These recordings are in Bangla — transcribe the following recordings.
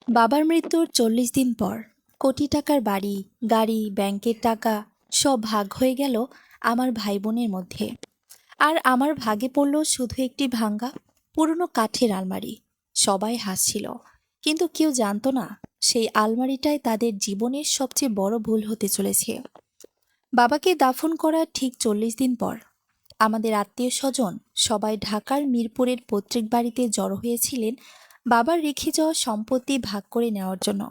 বাবার মৃত্যুর ৪০ দিন পর কোটি টাকার বাড়ি, গাড়ি, ব্যাংকের টাকা সব ভাগ হয়ে গেল আমার ভাই বোনের মধ্যে। আর আমার ভাগে পড়ল শুধু একটি ভাঙ্গা পুরনো কাঠের আলমারি। সবাই হাসছিল, কিন্তু কেউ জানতো না সেই আলমারিটাই তাদের জীবনের সবচেয়ে বড় ভুল হতে চলেছে। বাবাকে দাফন করার ঠিক ৪০ দিন পর আমাদের আত্মীয় স্বজন সবাই ঢাকার মিরপুরের পৈতৃক বাড়িতে জড়ো হয়েছিলেন বাবার রেখে যাওয়া সম্পত্তি ভাগ করে নেওয়ার জন্য।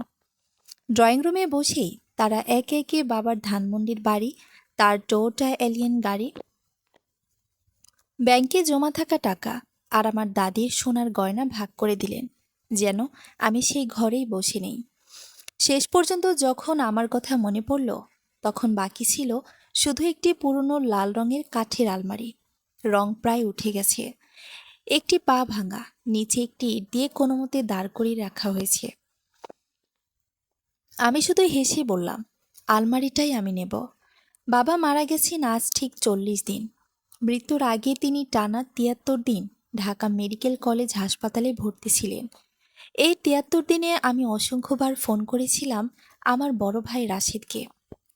ড্রয়িং রুমে বসেই তারা একে একে বাবার ধানমন্ডির বাড়ি, তার টোয়োটা এলিয়ন গাড়ি, ব্যাংকে জমা থাকা টাকা আর আমার দাদির সোনার গয়না ভাগ করে দিলেন, যেন আমি সেই ঘরেই বসে নেই। শেষ পর্যন্ত যখন আমার কথা মনে পড়ল, তখন বাকি ছিল শুধু একটি পুরনো লাল রঙের কাঠের আলমারি। রং প্রায় উঠে গেছে, একটি পা ভাঙা, নিচে একটি ইট দিয়ে কোনো মতে দাঁড় করিয়ে রাখা হয়েছে। আমি শুধু হেসে বললাম, আলমারিটাই আমি নেব। বাবা মারা গেছেন আজ ঠিক ৪০ দিন। মৃত্যুর আগে তিনি টানা ৭৩ দিন ঢাকা মেডিকেল কলেজ হাসপাতালে ভর্তি ছিলেন। এই ৭৩ দিনে আমি অসংখ্যবার ফোন করেছিলাম আমার বড় ভাই রাশিদকে।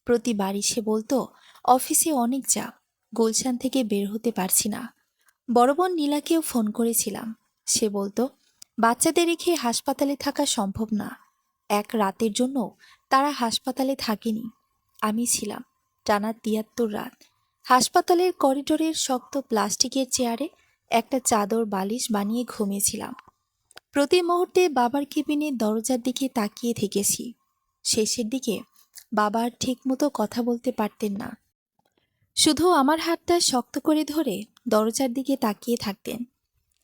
প্রতিবার সে বলতো, অফিসে অনেক চাপ, গুলশান থেকে বের হতে পারছি না। বড় বোন নীলাকেও ফোন করেছিলাম। সে বলতো, বাচ্চাদের রেখে হাসপাতালে থাকা সম্ভব না। এক রাতের জন্য তারা হাসপাতালে থাকেনি। আমি ছিলাম টানা ৭৩ রাত হাসপাতালের করিডোরের শক্ত প্লাস্টিকের চেয়ারে একটা চাদর বালিশ বানিয়ে ঘুমিয়েছিলাম। প্রতি মুহূর্তে বাবার কেবিনের দরজার দিকে তাকিয়ে থেকেছি। শেষের দিকে বাবা আর ঠিকমতো কথা বলতে পারতেন না, শুধু আমার হাতটা শক্ত করে ধরে দরজার দিকে তাকিয়ে থাকতেন।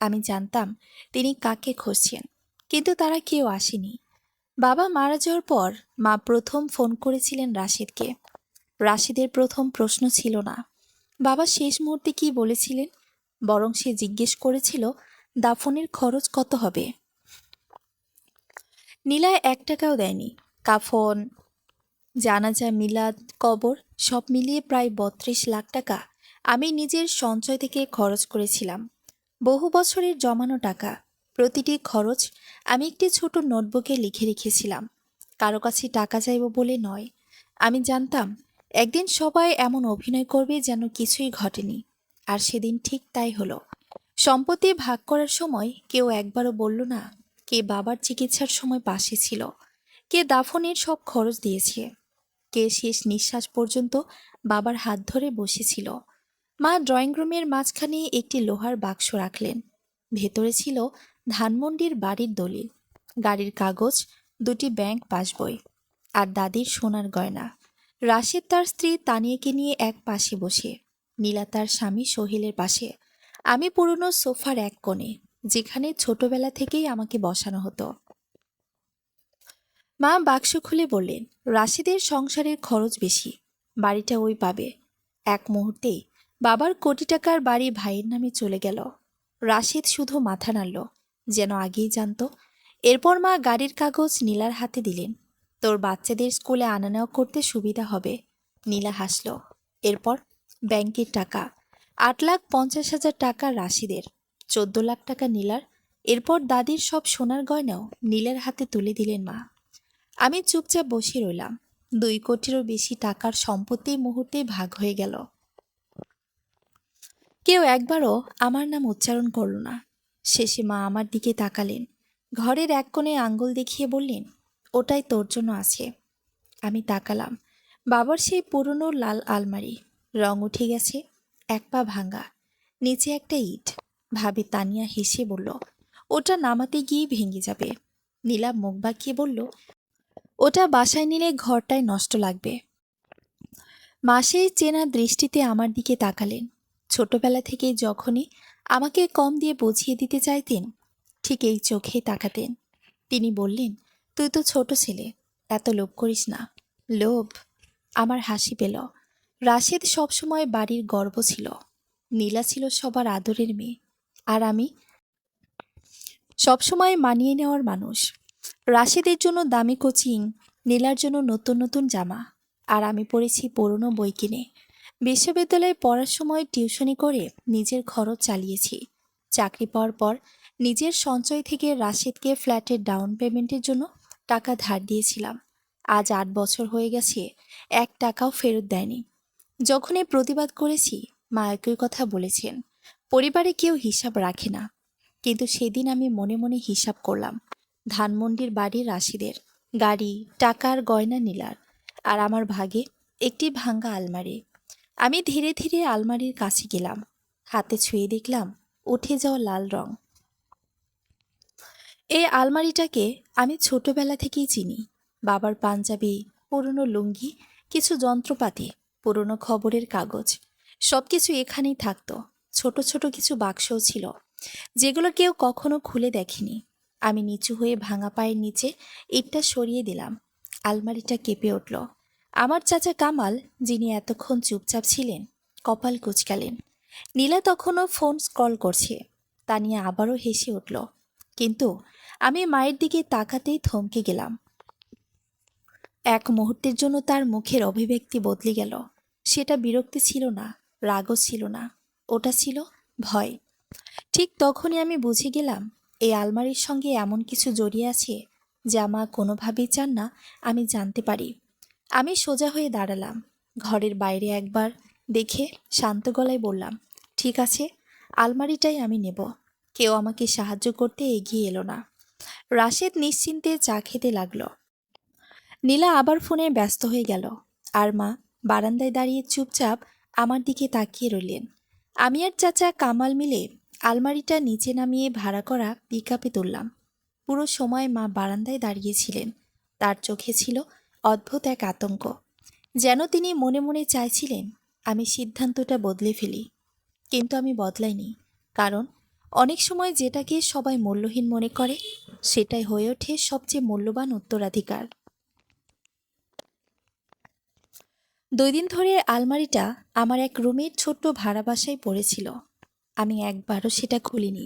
আমি জানতাম তিনি কাকে খুঁজছেন, কিন্তু তারা কেউ আসেনি। বাবা মারা যাওয়ার পর মা প্রথম ফোন করেছিলেন রাশিদকে। রাশিদের প্রথম প্রশ্ন ছিল না বাবা শেষ মুহূর্তে কি বলেছিলেন, বরং সে জিজ্ঞেস করেছিল দাফনের খরচ কত হবে। নীলা ১ টাকাও দেয়নি। কাফন, জানাজা, মিলাদ, কবর সব মিলিয়ে প্রায় ৩২ লাখ টাকা আমি নিজের সঞ্চয় থেকে খরচ করেছিলাম। বহু বছরের জমানো টাকা। প্রতিটি খরচ আমি একটি ছোট নোটবুকে লিখে রেখেছিলাম। কারো কাছে টাকা চাইব বলে নয়। আমি জানতাম একদিন সবাই এমন অভিনয় করবে যেন কিছুই ঘটেনি। আর সেদিন ঠিক তাই হলো। সম্পত্তি ভাগ করার সময় কেউ একবারও বলল না কে বাবার চিকিৎসার সময় পাশে ছিল, কে দাফনের সব খরচ দিয়েছে, কে শেষ নিঃশ্বাস পর্যন্ত বাবার হাত ধরে বসেছিল। মা ড্রয়িং রুমের মাঝখানে একটি লোহার বাক্স রাখলেন। ভেতরে ছিল ধানমন্ডির বাড়ির দলিল, গাড়ির কাগজ, দুটি ব্যাংক পাসবই আর দাদির সোনার গয়না। রাশেদ তার স্ত্রী তানিয়াকে নিয়ে এক পাশে বসে, নীলা তার স্বামী সোহেলের পাশে, আমি পুরনো সোফার এক কোণে, যেখানে ছোটবেলা থেকেই আমাকে বসানো হতো। মা বাক্স খুলে বললেন, রাশিদের সংসারের খরচ বেশি, বাড়িটা ওই পাবে। এক মুহূর্তেই বাবার কোটি টাকার বাড়ি ভাইয়ের নামে চলে গেল। রাশিদ শুধু মাথা নাড়ল, যেন আগেই জানতো। এরপর মা গাড়ির কাগজ নীলার হাতে দিলেন। তোর বাচ্চাদের স্কুলে আনা নেওয়া করতে সুবিধা হবে। নীলা হাসল। এরপর ব্যাংকের টাকা, ৮,৫০,০০০ টাকা রাশিদের, ১৪ লাখ টাকা নীলার। এরপর দাদির সব সোনার গয়নাও নীলার হাতে তুলে দিলেন মা। আমি চুপচাপ বসে রইলাম। ২ কোটিরও বেশি টাকার সম্পত্তি মুহূর্তে ভাগ হয়ে গেল। কেউ একবারও আমার নাম উচ্চারণ করল না। শেষে মা আমার দিকে তাকালেন, ঘরের এক কোণে আঙ্গুল দেখিয়ে বললেন, ওটাই তোর জন্য আছে। আমি তাকালাম। বাবার সেই পুরনো লাল আলমারি, রং উঠে গেছে, এক পা ভাঙা, নিচে একটা ইট। ভাবি তানিয়া হেসে বলল, ওটা নামাতে গিয়ে ভেঙে যাবে। নীলা মুখ বাঁকিয়ে বলল, ওটা বাসায় নিলে ঘরটায় নষ্ট লাগবে। মা সেই চেনা দৃষ্টিতে আমার দিকে তাকালেন। ছোটবেলা থেকে যখনই আমাকে কম দিয়ে বুঝিয়ে দিতে চাইতেন, ঠিক এই চোখেই তাকাতেন। তিনি বললেন, তুই তো ছোট ছেলে, এত লোভ করিস না। লোভ? আমার হাসি পেল। রাশেদ সবসময় বাড়ির গর্ব ছিল। নীলা ছিল সবার আদরের মেয়ে, আর আমি সবসময় মানিয়ে নেওয়ার মানুষ। রাশেদের জন্য দামি কোচিং, নীলার জন্য নতুন নতুন জামা, আর আমি পড়েছি পুরনো বই কিনে। বিশ্ববিদ্যালয়ে পড়ার সময় টিউশনি করে নিজের খরচ চালিয়েছি। চাকরি পাওয়ার পর নিজের সঞ্চয় থেকে রাশেদকে ফ্ল্যাটের ডাউন পেমেন্টের জন্য টাকা ধার দিয়েছিলাম। আজ 8 বছর হয়ে গেছে, 1 টাকাও ফেরত দেয়নি। যখনই প্রতিবাদ করেছি, মা একই কথা বলেছেন, পরিবারে কেউ হিসাব রাখে না। কিন্তু সেদিন আমি মনে মনে হিসাব করলাম, ধানমন্ডির বাড়ির রাশিদের, গাড়ি, টাকার গয়না নীলার, আর আমার ভাগে একটি ভাঙ্গা আলমারি। আমি ধীরে ধীরে আলমারির কাছে গেলাম, হাতে ছুঁয়ে দেখলাম উঠে যাওয়া লাল রং। এই আলমারিটাকে আমি ছোটবেলা থেকেই চিনি। বাবার পাঞ্জাবি, পুরনো লুঙ্গি, কিছু যন্ত্রপাতি, পুরনো খবরের কাগজ, সবকিছু এখানেই থাকতো। ছোট ছোট কিছু বাক্সও ছিল, যেগুলো কেউ কখনো খুলে দেখেনি। আমি নিচু হয়ে ভাঙা পায়ের নিচে ইটটা সরিয়ে দিলাম। আলমারিটা কেঁপে উঠল। আমার চাচা কামাল, যিনি এতক্ষণ চুপচাপ ছিলেন, কপাল কুঁচকালেন। নীলা তখনও ফোন স্ক্রল করছে। তানিয়া আবারও হেসে উঠল। কিন্তু আমি মায়ের দিকে তাকাতেই থমকে গেলাম। এক মুহূর্তের জন্য তার মুখের অভিব্যক্তি বদলে গেল। সেটা বিরক্তি ছিল না, রাগও ছিল না, ওটা ছিল ভয়। ঠিক তখনই আমি বুঝে গেলাম, এই আলমারির সঙ্গে এমন কিছু জড়িয়ে আছে যা মা কোনোভাবেই চান না আমি জানতে পারি। আমি সোজা হয়ে দাঁড়ালাম, ঘরের বাইরে একবার দেখে শান্ত গলায় বললাম, ঠিক আছে, আলমারিটাই আমি নেব। কেউ আমাকে সাহায্য করতে এগিয়ে এলো না। রাশেদ নিশ্চিন্তে চা খেতে লাগলো। নীলা আবার ফোনে ব্যস্ত হয়ে গেল, আর মা বারান্দায় দাঁড়িয়ে চুপচাপ আমার দিকে তাকিয়ে রইলেন। আমি আর চাচা কামাল মিলে আলমারিটা নিচে নামিয়ে ভাড়া করা পিকআপে তুললাম। পুরো সময় মা বারান্দায় দাঁড়িয়েছিলেন। তার চোখে ছিল অদ্ভুত এক আতঙ্ক, যেন তিনি মনে মনে চাইছিলেন আমি সিদ্ধান্তটা বদলে ফেলি। কিন্তু আমি বদলাইনি, কারণ অনেক সময় যেটাকে সবাই মূল্যহীন মনে করে, সেটাই হয়ে ওঠে সবচেয়ে মূল্যবান উত্তরাধিকার। 2 দিন ধরে আলমারিটা আমার এক রুমের ছোট্ট ভাড়া বাসায় পড়েছিল। আমি একবারও সেটা খুলিনি।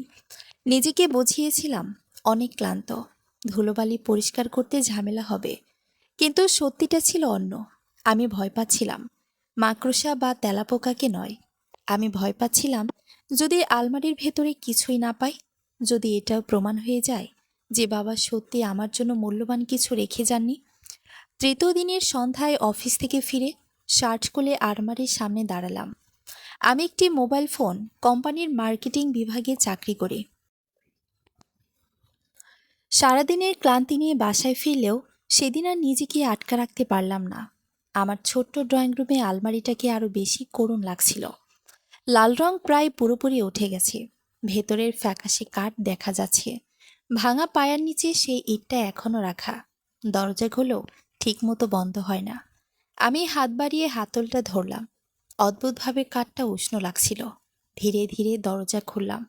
নিজেকে বুঝিয়েছিলাম অনেক ক্লান্ত, ধুলোবালি পরিষ্কার করতে ঝামেলা হবে। কিন্তু সত্যিটা ছিল অন্য। আমি ভয় পাচ্ছিলাম মাকড়সা বা তেলাপোকাকে নয়। আমি ভয় পাচ্ছিলাম যদি আলমারির ভেতরে কিছুই না পাই, যদি এটাও প্রমাণ হয়ে যায় যে বাবা সত্যি আমার জন্য মূল্যবান কিছু রেখে যাননি। 3য় দিনের সন্ধ্যায় অফিস থেকে ফিরে শার্ট খুলে আলমারির সামনে দাঁড়ালাম। আমি একটি মোবাইল ফোন কোম্পানির মার্কেটিং বিভাগে চাকরি করি। সারাদিনের ক্লান্তি নিয়ে বাসায় ফিরলেও সেদিন আর নিজেকে আটকা রাখতে পারলাম না। আমার ছোট্ট ড্রয়িং রুমে আলমারিটাকে আরও বেশি করুণ লাগছিল। লাল রং প্রায় পুরোপুরি উঠে গেছে, ভেতরের ফ্যাকাশে কাঠ দেখা যাচ্ছে। ভাঙা পায়ার নিচে সেই ইটটা এখনো রাখা। দরজাগুলো ঠিকমতো বন্ধ হয় না। আমি হাত বাড়িয়ে হাতলটা ধরলাম। অদ্ভুতভাবে কাঠটা উষ্ণ লাগছিল। ধীরে ধীরে দরজা খুললাম।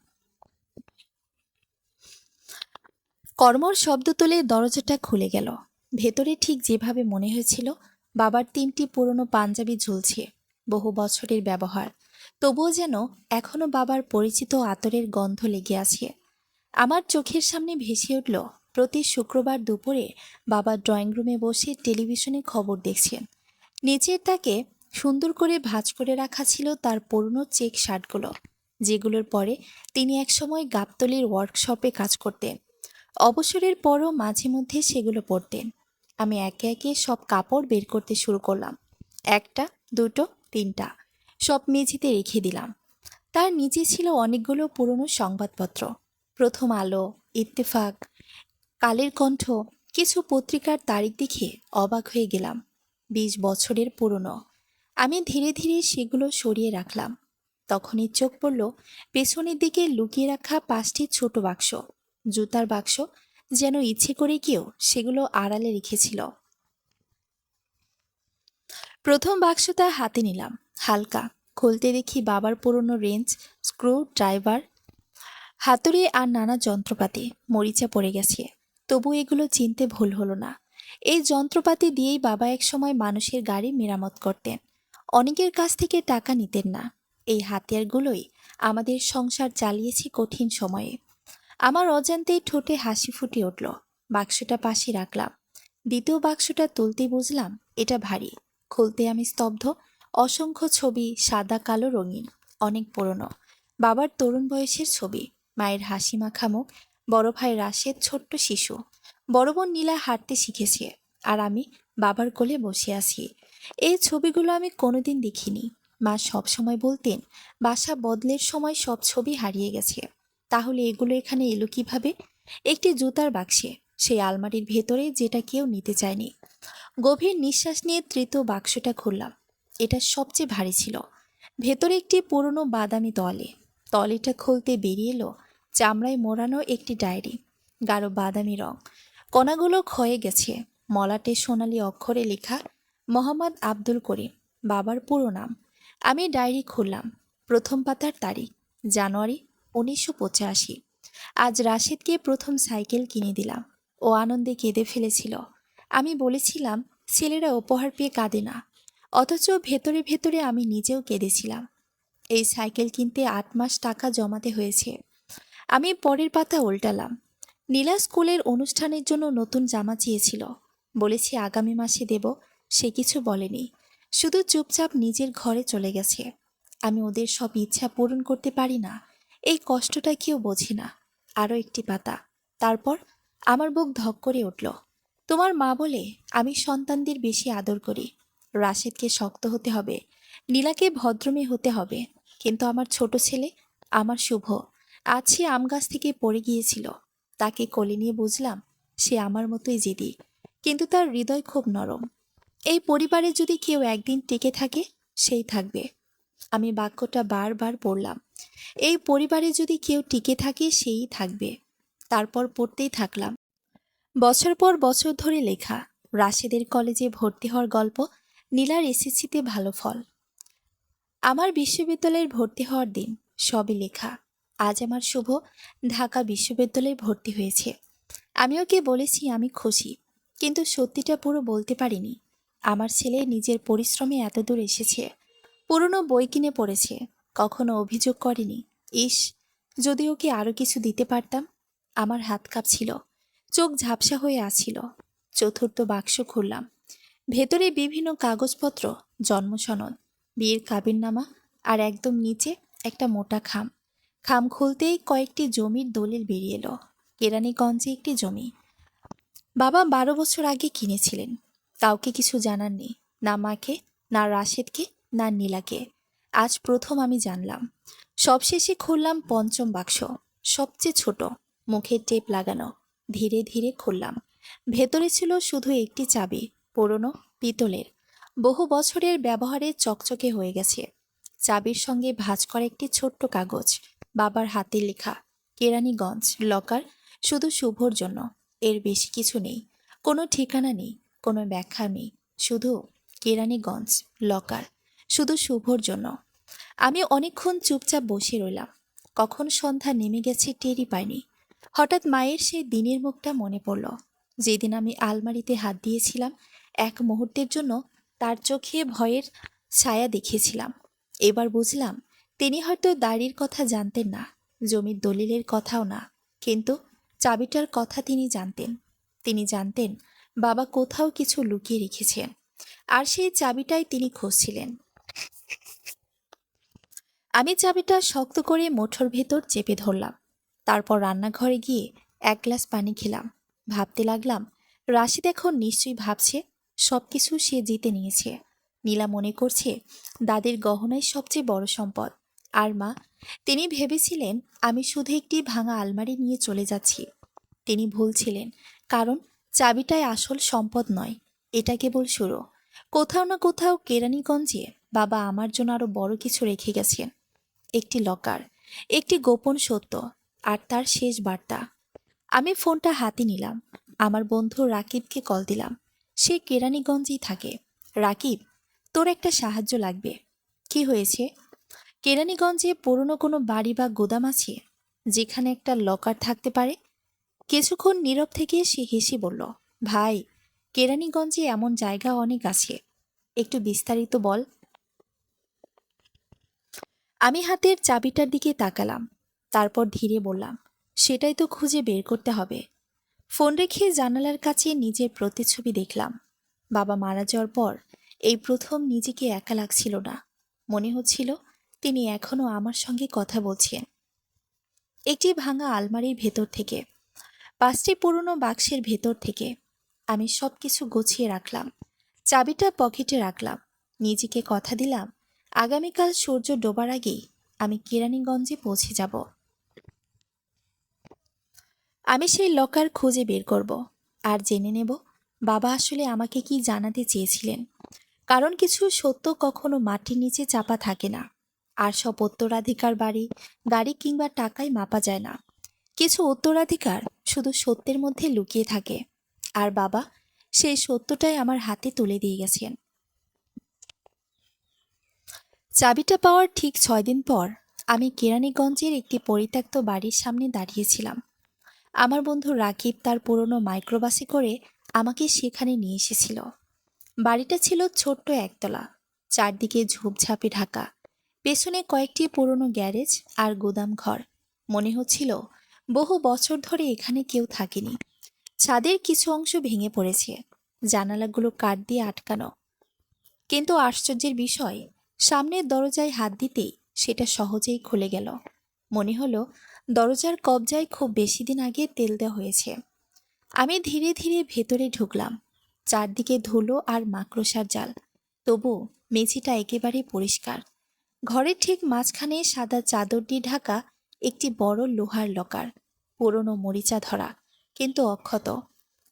কর্মর শব্দ তুলে দরজাটা খুলে গেল। ভেতরে ঠিক যেভাবে মনে হয়েছিল, বাবার 3টি পুরনো পাঞ্জাবি ঝুলছে, বহু বছরের ব্যবহার। তবুও যেন এখনো বাবার পরিচিত আতরের গন্ধ লেগে আছে। আমার চোখের সামনে ভেসে উঠল প্রতি শুক্রবার দুপুরে বাবা ড্রয়িং রুমে বসে টেলিভিশনে খবর দেখছেন। নিচের তাকে সুন্দর করে ভাঁজ করে রাখা ছিল তার পুরনো চেক শার্টগুলো, যেগুলোর পরে তিনি একসময় গাবতলীর ওয়ার্কশপে কাজ করতেন। অবসরের পরও মাঝে মধ্যে সেগুলো পরতেন। আমি একে একে সব কাপড় বের করতে শুরু করলাম। 1টা, 2টো, 3টা, সব মেঝেতে রেখে দিলাম। তার নিচে ছিল অনেকগুলো পুরনো সংবাদপত্র, প্রথম আলো, ইত্তেফাক, কালের কণ্ঠ, কিছু পত্রিকার তারিখ দেখে অবাক হয়ে গেলাম। 20 বছরের পুরনো। আমি ধীরে ধীরে সেগুলো সরিয়ে রাখলাম। তখনই চোখ পড়ল পেছনের দিকে লুকিয়ে রাখা 5টি ছোট বাক্স, জুতার বাক্স, যেন ইচ্ছে করে কেউ সেগুলো আড়ালে রেখেছিল। প্রথম বাক্সটা হাতে নিলাম, হালকা। খুলতে দেখি বাবার পুরনো রেঞ্চ, স্ক্রু ড্রাইভার, হাতুড়ি আর নানা যন্ত্রপাতি। মরিচা পড়ে গেছে, তবু এগুলো চিনতে ভুল হলো না। এই যন্ত্রপাতি দিয়েই বাবা একসময় মানুষের গাড়ি মেরামত করতেন, অনেকের কাছ থেকে টাকা নিতেন না। এই হাতিয়ারগুলোই আমাদের সংসার চালিয়েছে কঠিন সময়ে। আমার অজান্তেই ঠোঁটে হাসি ফুটে উঠল। বাক্সটা পাশে রাখলাম। দ্বিতীয় বাক্সটা তুলতেই বুঝলাম এটা ভারী। খুলতে আমি স্তব্ধ। অসংখ্য ছবি, সাদা কালো রঙিন, অনেক পুরনো। বাবার তরুণ বয়সের ছবি, মায়ের হাসি মাখা মুখ, বড় ভাই রাশেদ ছোট্ট শিশু, বড় বোন নীলা হাঁটতে শিখেছে, আর আমি বাবার কোলে বসে আছি। এই ছবিগুলো আমি কোনোদিন দেখিনি। মা সবসময় বলতেন, বাসা বদলের সময় সব ছবি হারিয়ে গেছে। তাহলে এগুলো এখানে এলো কিভাবে? একটি জুতার বাক্সে, সেই আলমারির ভেতরে, যেটা কেউ নিতে চায়নি। গভীর নিঃশ্বাস নিয়ে তৃতীয় বাক্সটা খুললাম। এটা সবচেয়ে ভারী ছিল। ভেতরে একটি পুরনো বাদামি তোয়ালে। তোয়ালেটা খুলতে বেরিয়ে এলো চামড়ায় মোড়ানো একটি ডায়েরি, গাঢ় বাদামি রং, কণাগুলো ক্ষয়ে গেছে। মলাটে সোনালি অক্ষরে লেখা মোহাম্মদ আব্দুল করিম, বাবার পুরো নাম। আমি ডায়েরি খুললাম। প্রথম পাতার তারিখ জানুয়ারি 1985। আজ রাশেদকে প্রথম সাইকেল কিনে দিলাম। ও আনন্দে কেঁদে ফেলেছিল। আমি বলেছিলাম ছেলেরা উপহার পেয়ে কাঁদে না, অথচ ভেতরে ভেতরে আমি নিজেও কেঁদেছিলাম। এই সাইকেল কিনতে 8 মাস টাকা জমাতে হয়েছে। আমি পরের পাতা উল্টালাম। নীলা স্কুলের অনুষ্ঠানের জন্য নতুন জামা চেয়েছিল। বলেছি আগামী মাসে দেব। সে কিছু বলেনি, শুধু চুপচাপ নিজের ঘরে চলে গেছে। আমি ওদের সব ইচ্ছা পূরণ করতে পারি না, এই কষ্টটা কেউ বোঝে না। আরও একটি পাতা। তারপর আমার বুক ধক করে উঠল। তোমার মা বলে আমি সন্তানদের বেশি আদর করি। রাশেদকে শক্ত হতে হবে, নীলাকে ভদ্রমেয়ে হতে হবে। কিন্তু আমার ছোট ছেলে, আমার শুভ, আজ সে আম গাছ থেকে পড়ে গিয়েছিল। তাকে কোলে নিয়ে বুঝলাম সে আমার মতোই জেদি, কিন্তু তার হৃদয় খুব নরম। এই পরিবারে যদি কেউ একদিন টিকে থাকে, সেই থাকবে। আমি বাক্যটা বারবার পড়লাম। এই পরিবারে যদি কেউ টিকে থাকে, সেই থাকবে। তারপর পড়তেই থাকলাম। বছর পর বছর ধরে লেখা, রাশেদের কলেজে ভর্তি হওয়ার গল্প, নীলার এসএসসিতে ভালো ফল, আমার বিশ্ববিদ্যালয়ের ভর্তি হওয়ার দিন, সবই লেখা। আজ আমার শুভ ঢাকা বিশ্ববিদ্যালয়ে ভর্তি হয়েছে। আমি ওকে বলেছি আমি খুশি, কিন্তু সত্যিটা পুরো বলতে পারিনি। আমার ছেলে নিজের পরিশ্রমে এত দূর এসেছে। পুরনো বই কিনে পড়েছে, কখনো অভিযোগ করেনি। ইস, যদি ওকে আরও কিছু দিতে পারতাম। আমার হাত কাঁপছিল, চোখ ঝাপসা হয়ে আসছিল। চতুর্থ বাক্স খুললাম। ভেতরে বিভিন্ন কাগজপত্র, জন্মসনদ, বিয়ের কাবিননামা, আর একদম নিচে একটা মোটা খাম। খাম খুলতেই কয়েকটি জমির দলিল বেরিয়ে এলো। কেরানীগঞ্জে একটি জমি। বাবা 12 বছর আগে কিনেছিলেন। কাউকে কিছু জানাননি, না মাকে, না রাশেদকে, না নীলাকে। আজ প্রথম আমি জানলাম। সবশেষে খুললাম পঞ্চম বাক্স, সবচেয়ে ছোট, মুখে টেপ লাগানো। ধীরে ধীরে খুললাম। ভেতরে ছিল শুধু একটি চাবি, পুরনো, পিতলের, বহু বছরের ব্যবহারে চকচকে হয়ে গেছে। চাবির সঙ্গে ভাঁজ করা একটি ছোট্ট কাগজ, বাবার হাতে লেখা, কেরানীগঞ্জ, লকার, শুধু শুভর জন্য। এর বেশি কিছু নেই, কোনো ঠিকানা নেই, কোনো ব্যাখ্যা নেই, শুধু কেরানীগঞ্জ, লকার, শুধু শুভর জন্য। আমি অনেকক্ষণ চুপচাপ বসে রইলাম। কখন সন্ধ্যা নেমে গেছে টেরই পাইনি। হঠাৎ মায়ের সেই দিনের মুখটা মনে পড়ল, যেদিন আমি আলমারিতে হাত দিয়েছিলাম। এক মুহূর্তের জন্য তার চোখে ভয়ের ছায়া দেখেছিলাম। এবার বুঝলাম তিনি হয়তো দাড়ির কথা জানতেন না, জমির দলিলের কথাও না, কিন্তু চাবিটার কথা তিনি জানতেন। তিনি জানতেন বাবা কোথাও কিছু লুকিয়ে রেখেছেন, আর সেই চাবিটাই তিনি খুঁজছিলেন। আমি চাবিটা শক্ত করে মুঠোর ভেতর চেপে ধরলাম। তারপর রান্নাঘরে গিয়ে 1 গ্লাস পানি খেলাম। ভাবতে লাগলাম, রাশিদ এখন নিশ্চয়ই ভাবছে সবকিছু সে জিতে নিয়েছে। নীলা মনে করছে দাদির গহনাই সবচেয়ে বড় সম্পদ। আর মা, তিনি ভেবেছিলেন আমি শুধু একটি ভাঙা আলমারি নিয়ে চলে যাচ্ছি। তিনি ভুল ছিলেন, কারণ চাবিটাই আসল সম্পদ নয়, এটা কেবল শুরু। কোথাও না কোথাও কেরানীগঞ্জে বাবা আমার জন্য আরো বড় কিছু রেখে গেছেন। একটি লকার, একটি গোপন সত্য, আর তার শেষ বার্তা। আমি ফোনটা হাতে নিলাম। আমার বন্ধু রাকিবকে কল দিলাম। সে কেরানীগঞ্জেই থাকে। রাকিব, তোর একটা সাহায্য লাগবে। কি হয়েছে? কেরানীগঞ্জে পুরনো কোনো বাড়ি বা গোদাম আছে যেখানে একটা লকার থাকতে পারে? কিছুক্ষণ নীরব থেকে সে হেসে বলল, ভাই, কেরানীগঞ্জে এমন জায়গা অনেক আছে। একটু বিস্তারিত বল। আমি হাতের চাবিটার দিকে তাকালাম। তারপর ধীরে বললাম, সেটাই তো খুঁজে বের করতে হবে। ফোন রেখে জানালার কাছে নিজের প্রতিচ্ছবি দেখলাম। বাবা মারা যাওয়ার পর এই প্রথম নিজেকে একা লাগছিল না। মনে হচ্ছিল তিনি এখনো আমার সঙ্গে কথা বলছেন। একটি ভাঙা আলমারির ভেতর থেকে। 5টি পুরনো বাক্সের ভেতর থেকে আমি সব কিছু গুছিয়ে রাখলাম। চাবিটা পকেটে রাখলাম। নিজেকে কথা দিলাম, আগামীকাল সূর্য ডোবার আগেই আমি কেরানীগঞ্জে পৌঁছে যাব। আমি সেই লকার খুঁজে বের করব আর জেনে নেব বাবা আসলে আমাকে কি জানাতে চেয়েছিলেন। কারণ কিছু সত্য কখনো মাটির নিচে চাপা থাকে না। আর সব উত্তরাধিকার বাড়ি, গাড়ি কিংবা টাকায় মাপা যায় না। কিছু উত্তরাধিকার শুধু সত্যের মধ্যে লুকিয়ে থাকে। আর বাবা সেই সত্যটাই আমার হাতে তুলে দিয়ে গেছেন। চাবিটা পাওয়ার ঠিক 6 দিন পর আমি কেরানীগঞ্জের একটি পরিত্যক্ত বাড়ির সামনে দাঁড়িয়েছিলাম। আমার বন্ধু রাকিব তার পুরনো মাইক্রোবাসে করে আমাকে সেখানে নিয়ে এসেছিল। বাড়িটা ছিল ছোট্ট একতলা, চারদিকে ঝোপঝাপে ঢাকা। পেছনে কয়েকটি পুরনো গ্যারেজ আর গুদাম ঘর। মনে হচ্ছিল বহু বছর ধরে এখানে কেউ থাকেনি। ছাদের কিছু অংশ ভেঙে পড়েছে, জানালাগুলো কাঠ দিয়ে আটকানো। কিন্তু আশ্চর্যের বিষয়, সামনের দরজায় হাত দিতেই সেটা সহজেই খুলে গেল। মনে হলো দরজার কবজায় খুব বেশি দিন আগে তেল দেওয়া হয়েছে। আমি ধীরে ধীরে ভেতরে ঢুকলাম। চারদিকে ধুলো আর মাকড়সার জাল, তবু মেঝেটা একেবারে পরিষ্কার। ঘরের ঠিক মাঝখানে সাদা চাদর দিয়ে ঢাকা একটি বড় লোহার লকার, পুরনো মরিচা ধরা, কিন্তু অক্ষত।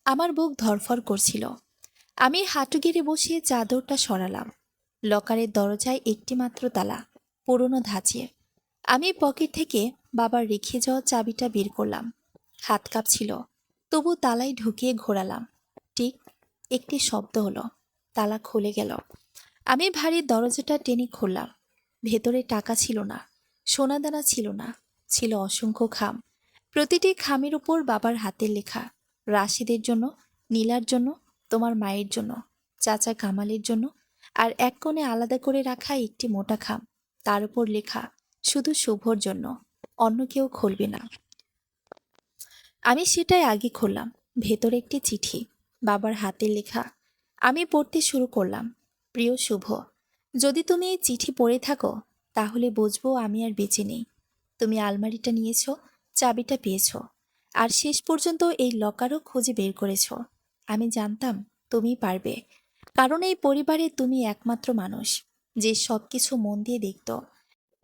আমার বুক ধড়ফড় করছিল। আমি হাঁটু গেড়ে বসে চাদরটা সরালাম। লকারের দরজায় একটি মাত্র তালা, পুরনো ধাঁচের। আমি পকেট থেকে বাবার রেখে যাওয়া চাবিটা বের করলাম। হাত কাঁপছিল, তবু তালায় ঢুকিয়ে ঘোরালাম। ঠিক একটি শব্দ হলো, তালা খুলে গেল। আমি ভারী দরজাটা টেনে খুললাম। ভেতরে টাকা ছিল না, সোনাদানা ছিল না, ছিল অসংখ্য খাম। প্রতিটি খামের উপর বাবার হাতের লেখা, রাশেদের জন্য, নীলার জন্য, তোমার মায়ের জন্য, চাচা কামালের জন্য। আর এক কোণে আলাদা করে রাখা একটি মোটা খাম, তার উপর লেখা, শুধু শুভর জন্য, অন্য কেউ খুলবে না। আমি সেটাই আগে খুললাম। ভেতরে একটি চিঠি, বাবার হাতের লেখা। আমি পড়তে শুরু করলাম। প্রিয় শুভ, যদি তুমি এই চিঠি পড়ে থাকো তাহলে বুঝবো আমি আর বেঁচে নেই। তুমি আলমারিটা নিয়েছো, চাবিটা পেয়েছো, আর শেষ পর্যন্ত এই লকারও খুঁজে বের করেছো। আমি জানতাম তুমি পারবে, কারণ এই পরিবারে তুমি একমাত্র মানুষ যে সবকিছু মন দিয়ে দেখত,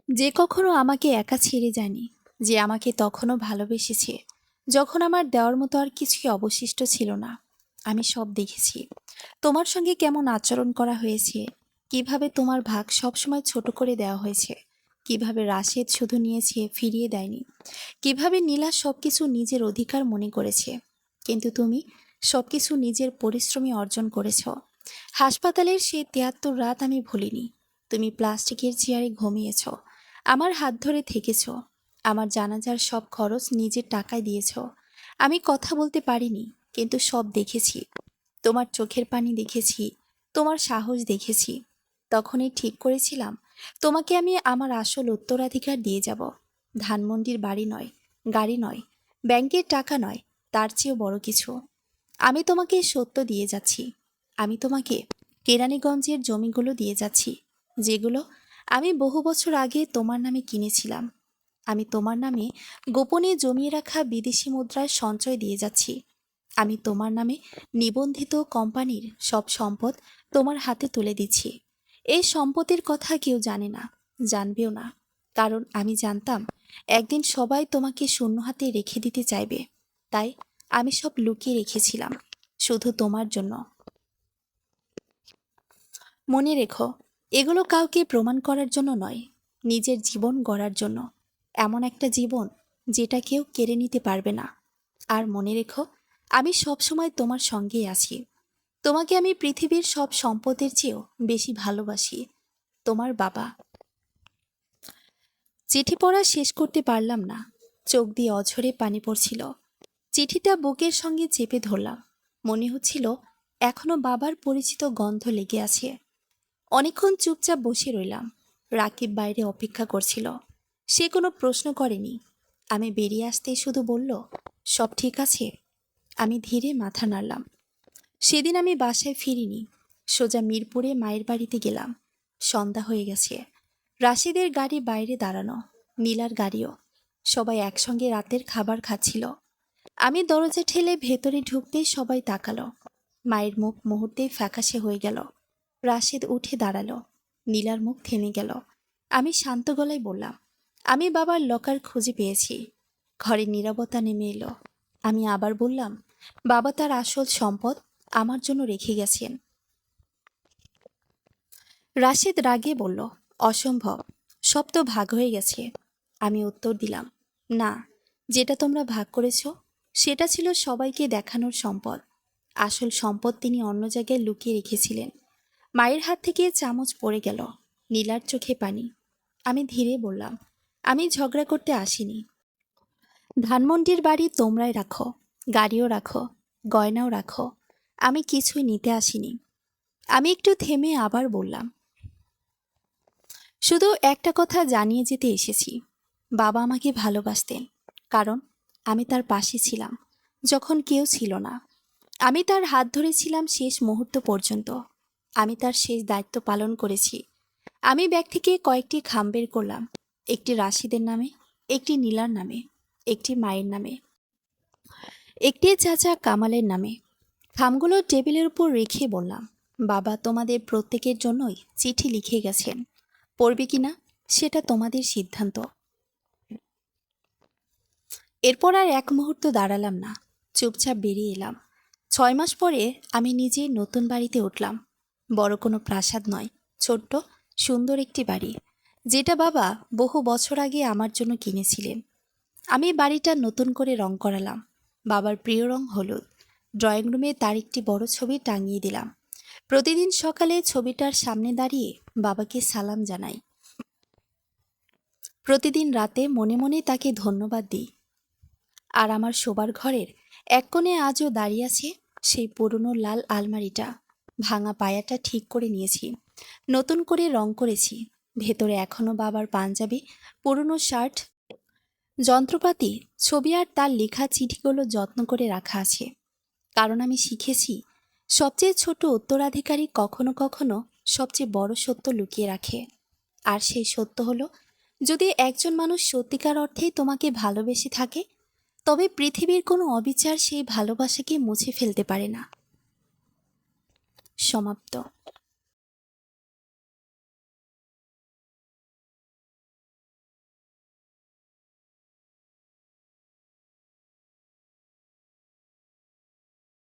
যে কখনো আমাকে একা ছেড়ে যায়নি, যে আমাকে তখনও ভালোবেসেছে যখন আমার দেওয়ার মতো আর কিছুই অবশিষ্ট ছিল না। আমি সব দেখেছি, তোমার সঙ্গে কেমন আচরণ করা হয়েছে, কিভাবে তোমার ভাগ সবসময় ছোট করে দেওয়া হয়েছে, কিভাবে রাশেদ শুধু নিয়েছে ফিরিয়ে দেয়নি, কিভাবে নীলা সবকিছু নিজের অধিকার মনে করেছে, কিন্তু তুমি সবকিছু নিজের পরিশ্রমে অর্জন করেছ। হাসপাতালের সেই 73 রাত আমি ভুলিনি। তুমি প্লাস্টিকের চেয়ারে ঘুমিয়েছ, আমার হাত ধরে থেকেছ, আমার জানাজার সব খরচ নিজের টাকায় দিয়েছ। আমি কথা বলতে পারিনি, কিন্তু সব দেখেছি। তোমার চোখের পানি দেখেছি, তোমার সাহস দেখেছি। তখনই ঠিক করেছিলাম তোমাকে আমি আমার আসল উত্তরাধিকার দিয়ে যাব। ধানমন্ডির বাড়ি নয়, গাড়ি নয়, ব্যাংকের টাকা নয়, তার চেয়েও বড় কিছু। আমি তোমাকে সত্য দিয়ে যাচ্ছি। আমি তোমাকে কেরানীগঞ্জের জমিগুলো দিয়ে যাচ্ছি, যেগুলো আমি বহু বছর আগে তোমার নামে কিনেছিলাম। আমি তোমার নামে গোপনে জমিয়ে রাখা বিদেশি মুদ্রার সঞ্চয় দিয়ে যাচ্ছি। আমি তোমার নামে নিবন্ধিত কোম্পানির সব সম্পদ তোমার হাতে তুলে দিচ্ছি। এই সম্পদের কথা কেউ জানে না, জানবেও না, কারণ আমি জানতাম একদিন সবাই তোমাকে শূন্য হাতে রেখে দিতে চাইবে। তাই আমি সব লুকিয়ে রেখেছিলাম, শুধু তোমার জন্য। মনে রেখো, এগুলো কাউকে প্রমাণ করার জন্য নয়, নিজের জীবন গড়ার জন্য। এমন একটা জীবন যেটা কেউ কেড়ে নিতে পারবে না। আর মনে রেখো, আমি সবসময় তোমার সঙ্গেই আছি। তোমাকে আমি পৃথিবীর সব সম্পদের চেয়েও বেশি ভালোবাসি। তোমার বাবা। চিঠি পড়া শেষ করতে পারলাম না, চোখ দিয়ে অঝরে পানি পড়ছিল। চিঠিটা বুকের সঙ্গে চেপে ধরলাম। মনে হচ্ছিল এখনো বাবার পরিচিত গন্ধ লেগে আছে। অনেকক্ষণ চুপচাপ বসে রইলাম। রাকিব বাইরে অপেক্ষা করছিল। সে কোনো প্রশ্ন করেনি। আমি বেরিয়ে আসতেই শুধু বলল, সব ঠিক আছে? আমি ধীরে মাথা নাড়লাম। সেদিন আমি বাসায় ফিরিনি, সোজা মিরপুরে মায়ের বাড়িতে গেলাম। সন্ধ্যা হয়ে গেছে। রাশিদের গাড়ি বাইরে দাঁড়ানো, নীলার গাড়িও। সবাই একসঙ্গে রাতের খাবার খাচ্ছিল। আমি দরজা ঠেলে ভেতরে ঢুকতেই সবাই তাকালো। মায়ের মুখ মুহূর্তেই ফ্যাকাশে হয়ে গেল। রাশেদ উঠে দাঁড়ালো। নীলার মুখ থেমে গেল। আমি শান্ত গলায় বললাম, আমি বাবার লকার খুঁজে পেয়েছি। ঘরে নীরবতা নেমে এলো। আমি আবার বললাম, বাবা তার আসল সম্পদ আমার জন্য রেখে গেছেন। রাশেদ রাগে বলল, অসম্ভব, সব তো ভাগ হয়ে গেছে। আমি উত্তর দিলাম, না, যেটা তোমরা ভাগ করেছ সেটা ছিল সবাইকে দেখানোর সম্পদ। আসল সম্পদ তিনি অন্য জায়গায় লুকিয়ে রেখেছিলেন। মায়ের হাত থেকে চামচ পড়ে গেল। নীলার চোখে পানি। আমি ধীরে বললাম, আমি ঝগড়া করতে আসিনি। ধানমন্ডির বাড়ি তোমরাই রাখো, গাড়িও রাখো, গয়নাও রাখো, আমি কিছুই নিতে আসিনি। আমি একটু থেমে আবার বললাম, শুধু একটা কথা জানিয়ে যেতে এসেছি। বাবা আমাকে ভালোবাসতেন, কারণ আমি তার পাশে ছিলাম যখন কেউ ছিল না। আমি তার হাত ধরেছিলাম শেষ মুহূর্ত পর্যন্ত। আমি তার শেষ দায়িত্ব পালন করেছি। আমি ব্যাগ থেকে কয়েকটি খাম বের করলাম, একটি রাশিদের নামে, একটি নীলার নামে, একটি মায়ের নামে, একটি চাচা কামালের নামে। খামগুলো টেবিলের উপর রেখে বললাম, বাবা তোমাদের প্রত্যেকের জন্যই চিঠি লিখে গেছেন। পড়বে কিনা সেটা তোমাদের সিদ্ধান্ত। এরপর আর এক মুহূর্ত দাঁড়ালাম না, চুপচাপ বেরিয়ে এলাম। 6 মাস পরে আমি নিজে নতুন বাড়িতে উঠলাম। বড় কোনো প্রাসাদ নয়, ছোট্ট সুন্দর একটি বাড়ি, যেটা বাবা বহু বছর আগে আমার জন্য কিনেছিলেন। আমি বাড়িটা নতুন করে রং করালাম। বাবার প্রিয় রং হলুদ। ড্রয়িং রুমে তার একটি বড় ছবি টাঙিয়ে দিলাম। প্রতিদিন সকালে ছবিটার সামনে দাঁড়িয়ে বাবাকে সালাম জানাই। প্রতিদিন রাতে মনে মনে তাকে ধন্যবাদ দিই। আর আমার শোবার ঘরের এক কোণে আজও দাঁড়িয়ে আছে সেই পুরনো লাল আলমারিটা। ভাঙা পায়াটা ঠিক করে নিয়েছি, নতুন করে রং করেছি। ভেতরে এখনো বাবার পাঞ্জাবি, পুরনো শার্ট, যন্ত্রপাতি, ছবি আর তার লেখা চিঠিগুলো যত্ন করে রাখা আছে। কারণ আমি শিখেছি, সবচেয়ে ছোট উত্তরাধিকারী কখনো কখনো সবচেয়ে বড় সত্য লুকিয়ে রাখে। আর সেই সত্য হলো, যদি একজন মানুষ সত্যিকার অর্থেই তোমাকে ভালোবেসে থাকে, তবে পৃথিবীর কোনো অবিচার সেই ভালোবাসাকে মুছে ফেলতে পারে না। সমাপ্ত।